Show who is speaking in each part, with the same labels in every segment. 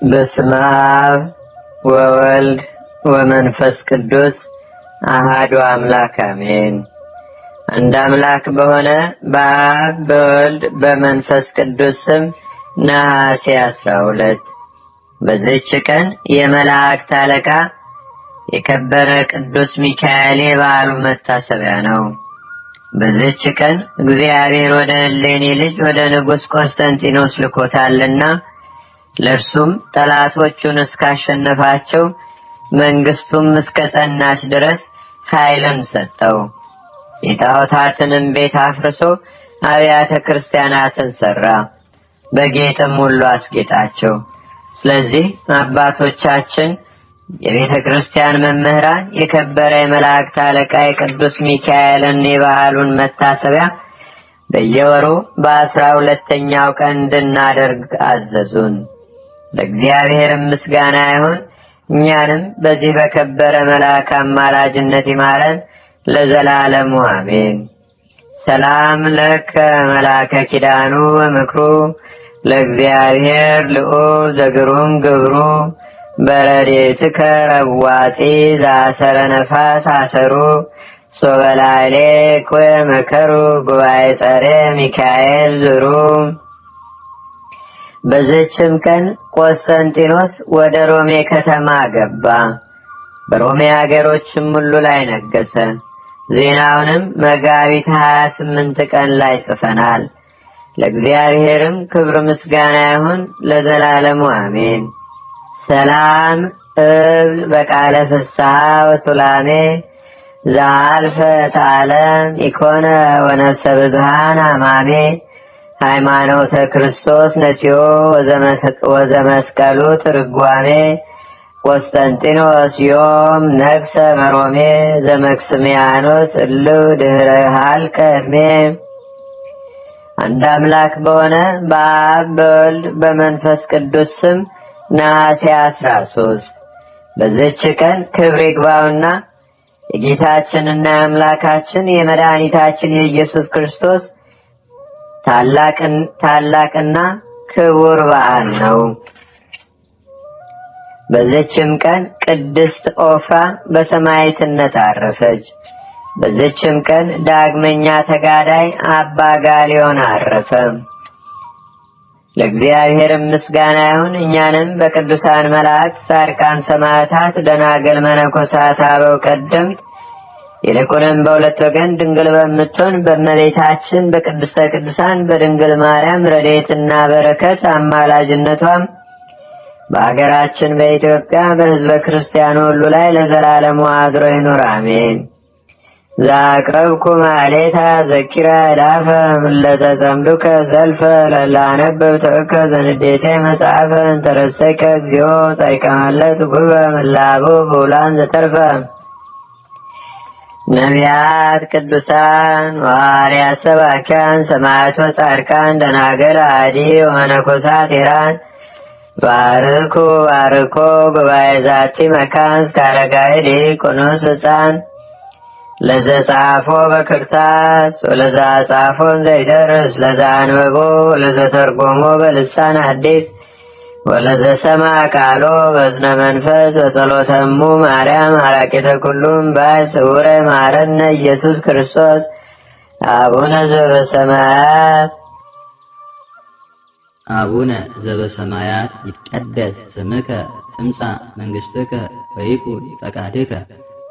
Speaker 1: በስመ አብ ወወልድ ወመንፈስ ቅዱስ አሐዱ አምላክ አሜን። አንድ አምላክ በሆነ በአብ በወልድ በመንፈስ ቅዱስ ስም ነሐሴ 12 በዚህች ቀን የመላእክት አለቃ የከበረ ቅዱስ ሚካኤል የበዓሉ መታሰቢያ ነው። በዚህች ቀን እግዚአብሔር ወደ እሌኒ ልጅ ወደ ንጉሥ ቆስጠንጢኖስ ልኮታልና ለእርሱም ጠላቶቹን እስካሸነፋቸው መንግስቱም እስከ ጸናች ድረስ ኃይልን ሰጠው። የጣዖታትንም ቤት አፍርሶ አብያተ ክርስቲያናትን ሰራ፣ በጌጥም ሁሉ አስጌጣቸው። ስለዚህ አባቶቻችን የቤተ ክርስቲያን መምህራን የከበረ የመላእክት አለቃ የቅዱስ ሚካኤልን የበዓሉን መታሰቢያ በየወሩ በ12ኛው ቀን እንድናደርግ አዘዙን። ለእግዚአብሔር ምስጋና ይሁን። እኛንም በዚህ በከበረ መልአክ አማላጅነት ይማረን ለዘላለሙ አሜን። ሰላም ለከ መልአከ ኪዳኑ ወምክሩ ለእግዚአብሔር ልዑል ዘግሩም ግብሩ በረድኤትከ ረዋፂ ዘአሰረ ነፋስ አሰሩ ሶበላሌ ኮየ መከሩ ጉባኤ ጸሬ ሚካኤል ዝሩ። በዚህችም ቀን ቆስጠንጢኖስ ወደ ሮሜ ከተማ ገባ፣ በሮሜ አገሮችም ሁሉ ላይ ነገሰ። ዜናውንም መጋቢት 28 ቀን ላይ ጽፈናል። ለእግዚአብሔርም ክብር ምስጋና ይሁን ለዘላለሙ አሜን። ሰላም እብል በቃለ ፍስሐ ወሱላሜ ዘአልፈ ዓለም ኢኮነ ወነፍሰ ብዙኃን አማሜ ሃይማኖተ ክርስቶስ ነሲዮ ወዘመስቀሉ ትርጓሜ ቆስጠንጢኖስ ዮም ነግሰ በሮሜ ዘመክስሚያኖስ እሉ ድህረ ሀልቀ ዕድሜ። አንድ አምላክ በሆነ በአብ በወልድ በመንፈስ ቅዱስ ስም ነሐሴ 13 በዚህች ቀን ክብር ይግባውና የጌታችንና የአምላካችን የመድኃኒታችን የኢየሱስ ክርስቶስ ታላቅና ክቡር በዓል ነው። በዚህችም ቀን ቅድስት ኦፍራ በሰማዕትነት አረፈች። በዚህችም ቀን ዳግመኛ ተጋዳይ አባ ጋሊዮን አረፈ። ለእግዚአብሔር ምስጋና ይሁን። እኛንም በቅዱሳን መላእክት፣ ጻድቃን፣ ሰማዕታት፣ ደናግል፣ መነኮሳት፣ አበው ቀደምት ይልቁንም በሁለት ወገን ድንግል በምትሆን በእመቤታችን በቅድስተ ቅዱሳን በድንግል ማርያም ረድኤትና በረከት አማላጅነቷም በአገራችን በኢትዮጵያ በሕዝበ ክርስቲያኑ ሁሉ ላይ ለዘላለሙ አድሮ ይኑር አሜን። ዛቅረብኩ ማሌታ ዘኪራ ዳፈ ምለተጸምዱከ ዘልፈ ለላነብብ ተእከ ዘንዴቴ መጽሐፈ እንተረሰይከ እግዚኦ ጸሪቀመለት ጉበ ምላቡ በውላን ዘተርፈ ነቢያት፣ ቅዱሳን፣ ሐዋርያት፣ ሰባኪያን፣ ሰማዕታት፣ ጻድቃን፣ ደናግል፣ አዲ ወመነኮሳት ሄራን ባርኩ ባርኮ ጉባኤ ዛቲ መካን እስከ አረጋዊ ሊቅ ወንዑስ ሕፃን ለዘጻፎ በክርታስ ወለዛ ጻፎን ዘይደርስ ለዛ አንበቦ ለዘተርጎሞ በልሳን አዲስ ወለዘሰማ ቃሎ በዝነ መንፈስ በጸሎተሙ ማርያም አራቂተ ኩሉም ባይ ስውረ ማረነ ኢየሱስ ክርስቶስ አቡነ ዘበሰማያት
Speaker 2: አቡነ ዘበሰማያት ይትቀደስ ስምከ ትምጻእ መንግሥትከ ወይኩን ፈቃድከ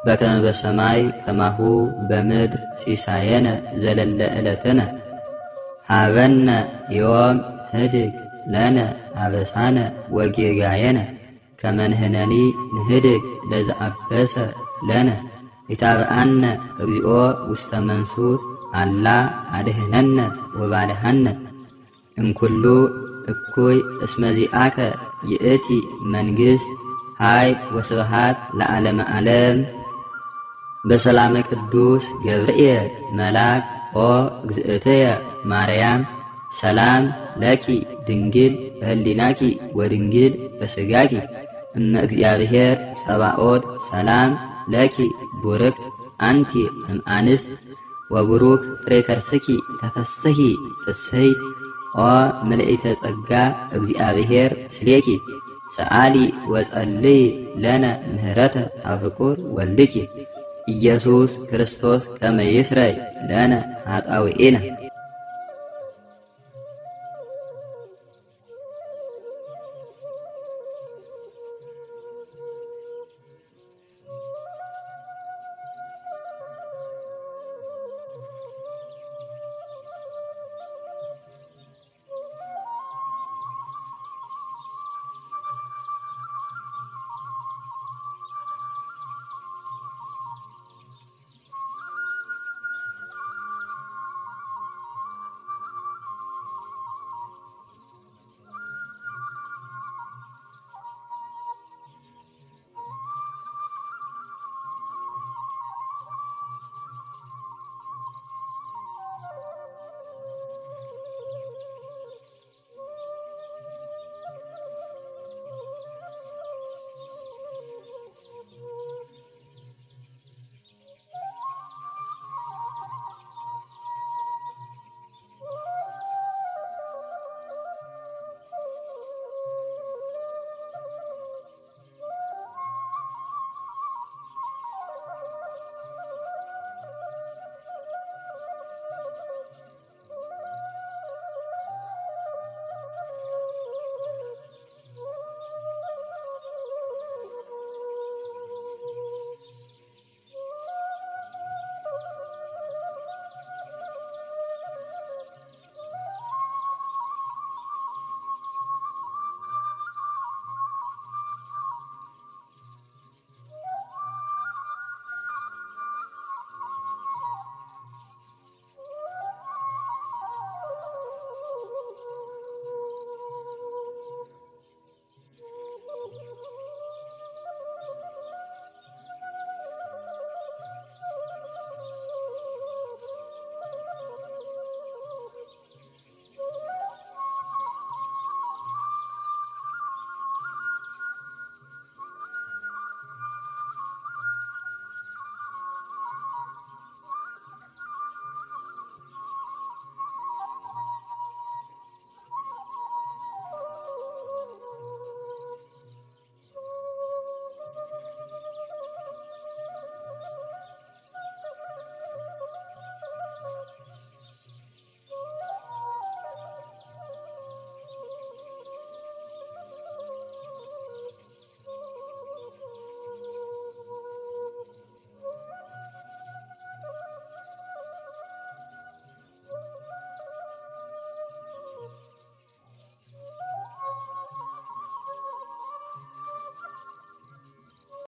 Speaker 2: በከመ በሰማይ ከማሁ በምድር ሲሳየነ ዘለለ ዕለትነ ሀበነ ዮም ህድግ ለነ አበሳነ ወጌጋየነ ከመ ንሕነኒ ንህድግ ለዘአበሰ ለነ ኢታብአነ እግዚኦ ውስተ መንሱት አላ አድኅነነ ወባልሐነ እምኩሉ እኩይ እስመ ዚአከ ይእቲ መንግሥት ኃይል ወስብሐት ለዓለመ ዓለም። በሰላመ ቅዱስ ገብርኤል መልአክ ኦ እግዝእትየ ማርያም ሰላም ለኪ ድንግል በህሊናኪ ወድንግል በስጋኪ እመ እግዚአብሔር ጸባኦት ሰላም ለኪ ቡርክት አንቲ እምአንስት ወቡሩክ ፍሬ ከርስኪ ተፈስሒ ፍስሕት ኦ ምልዕተ ጸጋ እግዚአብሔር ምስሌኪ ሰአሊ ወጸልይ ለነ ምህረተ አፍቁር ወልድኪ ኢየሱስ ክርስቶስ ከመ ይስረይ ለነ ኃጣውኢነ